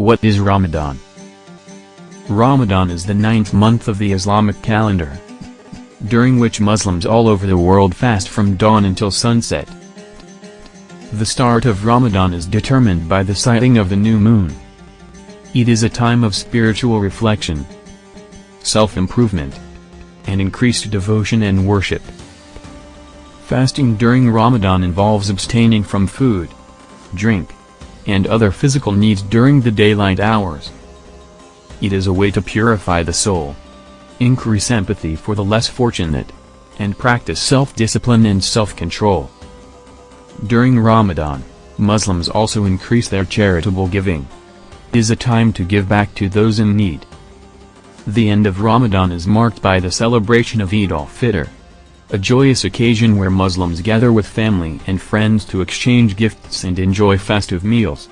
What is Ramadan? Ramadan is the 9th month of the Islamic calendar, during which Muslims all over the world fast from dawn until sunset. The start of Ramadan is determined by the sighting of the new moon. It is a time of spiritual reflection, self-improvement, and increased devotion and worship. Fasting during Ramadan involves abstaining from food, drink, and other physical needs during the daylight hours. It is a way to purify the soul, increase empathy for the less fortunate, and practice self-discipline and self-control. During Ramadan, Muslims also increase their charitable giving. It is a time to give back to those in need. The end of Ramadan is marked by the celebration of Eid al-Fitr, a joyous occasion where Muslims gather with family and friends to exchange gifts and enjoy festive meals.